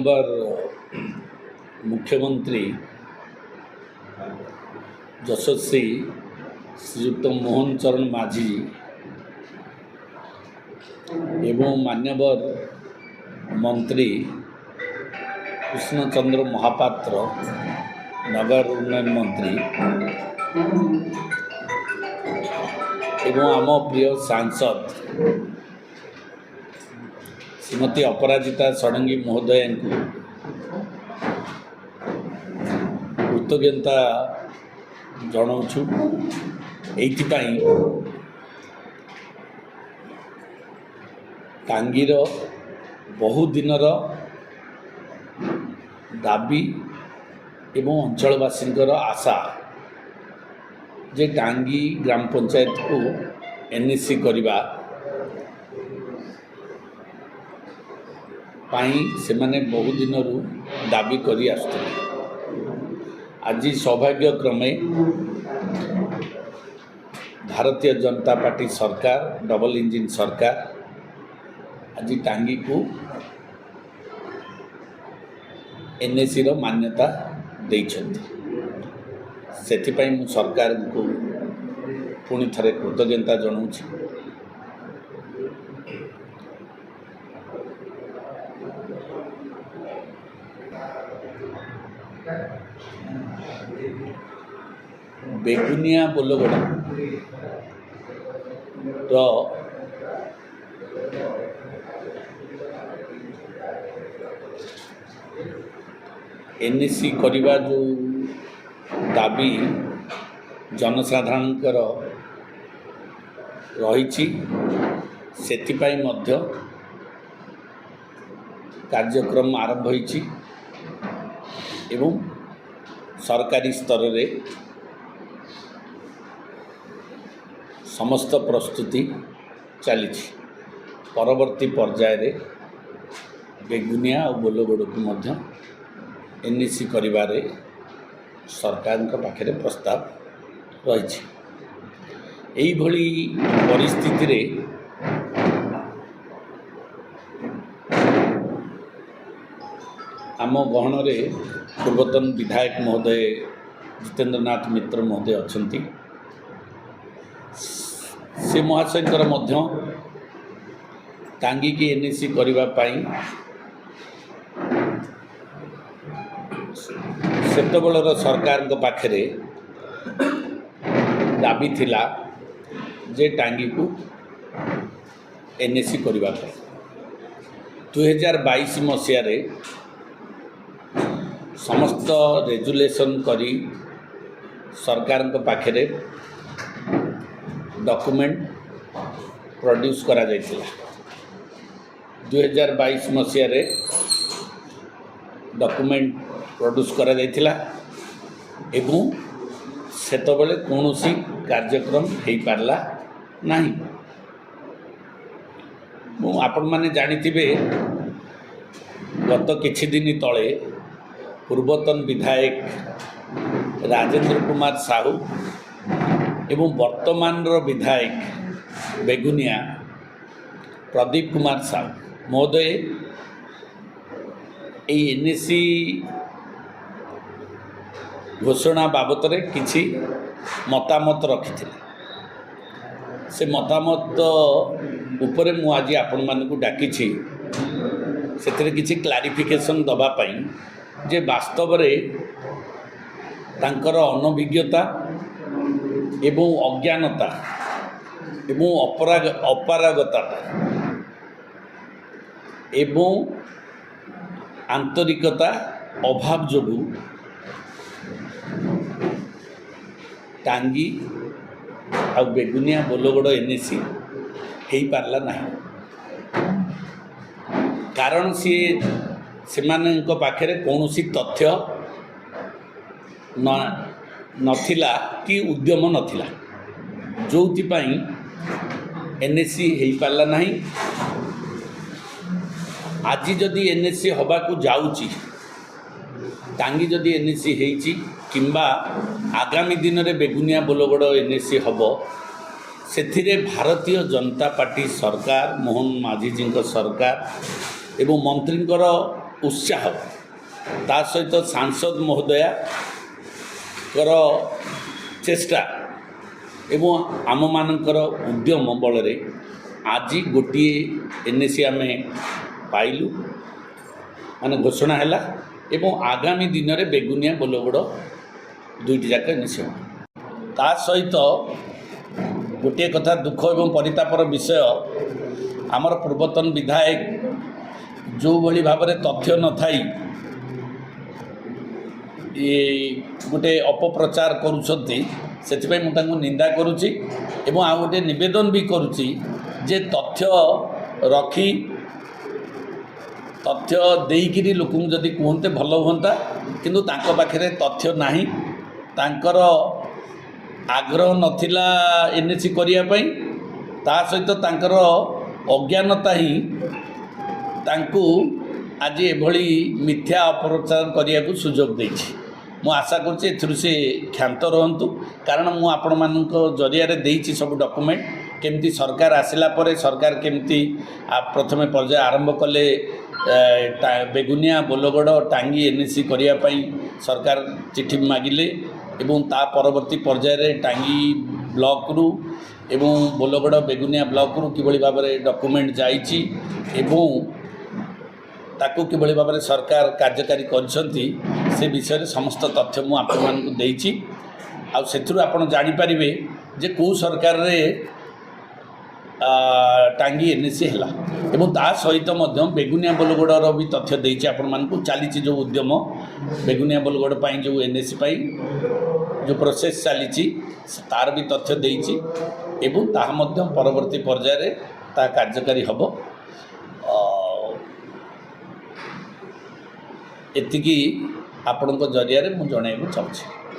माननीय मुख्यमंत्री यशस्वी श्रीयुक्त मोहन चरण माझी एवं माननीय मंत्री कृष्णचंद्र महापात्र नगर उन्नयन मंत्री एवं आम प्रिय सांसद श्रीमती अपराजिता षडंगी महोदय को कृतज्ञता जनाऊँ। एइथिपाई टांगीर बहु दिनर दाबी एवं अंचलवासी आशा जे टांगी ग्राम पंचायत को एनएसी करवा से माने बहु दिनरू दाबी करी आसुथिले। आज सौभाग्यक्रमे भारतीय जनता पार्टी सरकार डबल इंजिन सरकार आज टांगी को एनएसी रो मान्यता देइछन्ति। सेथिपाई मु सरकार को पुणी थरे कृतज्ञता जनाऊँ। बेगुनिया बोलगड़ एनएसी करवा जो दाबी जनसाधारणकर रही सेथिपाई मध्य कार्यक्रम आरंभ होईछि एवं सरकारी स्तर रे समस्त प्रस्तुति चली। परवर्ती पर्याय रे बेगुनिया और बोलगड़ को मध्य एनएसी करिबारे सरकार पाखे प्रस्ताव रही। यही भली परिस्थिति रे आम गहन रे पूर्वतन विधायक महोदय जितेंद्रनाथ मित्र महोदय अछंती। से महाशयकर मध्य टांगी की एनएसी करिबा पाई सेतबेलर सरकार पाखे दाबी थिला जे टांगी को एनएसी करिबा पाई 2022 मसीह रे समस्त रेजुलेशन करी सरकार पाखे डॉक्यूमेंट प्रोड्यूस करा जायतिला। 2022 मसीह रे डॉक्यूमेंट प्रोड्यूस करा जायतिला एवं सेतबेले कौनसी कार्यक्रम हो पारला नहीं। मु आपण माने जानिथिबे गत किछि दिन तले पूर्वतन विधायक राजेंद्र कुमार साहू एवं वर्तमान विधायक बेगुनिया प्रदीप कुमार साहू महोदय एनएसी घोषणा बाबत किछि मतामत रखी। से मतामत उपरे मु आज आपण मानकु डाकी से किछि क्लारिफिकेशन दबा पाई जे वास्तव रे तांकर अनभिज्ञता एवं अज्ञानता एवं अपारगता एवं आंतरिकता अभाव जोगु टांगी आ बेगुनिया बोलगड़ एनएसी हो पारला नहीं। कारण सी से पाखे कौनसी तथ्य नथिला कि उद्यम नथिला जो एनएसी हो पारला नहीं। आज जदि एनएसी हवा को जाऊँगी टांगी जदि एनएसी होईची किंबा आगामी दिन में बेगुनिया बोलगड़ एनएसी हम से भारतीय जनता पार्टी सरकार मोहन माझी जी सरकार एवं मंत्रींकर उत्साह ता सहित सांसद महोदयाकर चेष्टा एवं आम मानकर उद्यम बल आज गोटे एनएसी आम पाइलु माने घोषणा है एवं आगामी दिन में बेगुनिया बोलगड़ दुईटी जाक एनएसी ता सहित गोटे कथा दुख एवं परितापर विषय आमर पूर्वतन विधायक जो भली भाव में तथ्य न थाई ये गोटे अपप्रचार करुछंती सेथिपाई मु तांको निंदा करुछि एवं आ गोटे निवेदन भी करुछि जे तथ्य रखी तथ्य देइकिरी लोकं जदि कहते भल हुंता किंतु तांको पाखरे तथ्य नाही तांकर आग्रह नथिला एनएसी करिया पई ता सहित तांकर अज्ञानता ही तांकु आज एभली मिथ्या अपप्रचार करिया को सुजोग देछि मु आशा करछि एथुरु से क्षांत रहंतु कारण मु आपण मानक जरिया रे देछि सब डॉक्यूमेंट केमती सरकार आसिला परे सरकार केमती प्रथमे पर्याय आरंभ कले बेगुनिया बोलगड़ टांगी एनएसी करिया पई सरकार चिठी मागिले एवं ता परवर्ती पर्याय रे टांगी ब्लॉक रु एवं बोलगड़ बेगुनिया ब्लॉक रु किभली भाव में डॉक्यूमेंट जाइछि एवं ताकू किभली भाव में सरकार कार्यकारी करछंती से विषय में समस्त तथ्य मु आपण मानकु देइछि आ सेथुरु आपण जानि परिबे जे को सरकार रे टांगी एनएसी है एवं ता सहित बेगुनिया बोलगड़ भी तथ्य देइछि आपण मानकु चली जो उद्यम बेगुनिया बोलगड़ पाई जो एनएसी पाई जो प्रोसेस चली तार भी तथ्य देइछि एवं ताहा मध्य परवर्ती पर्याय रे ता कार्यकारी हब एतिकी आपणक जरिया रे मु जणाइबु चाहूछि।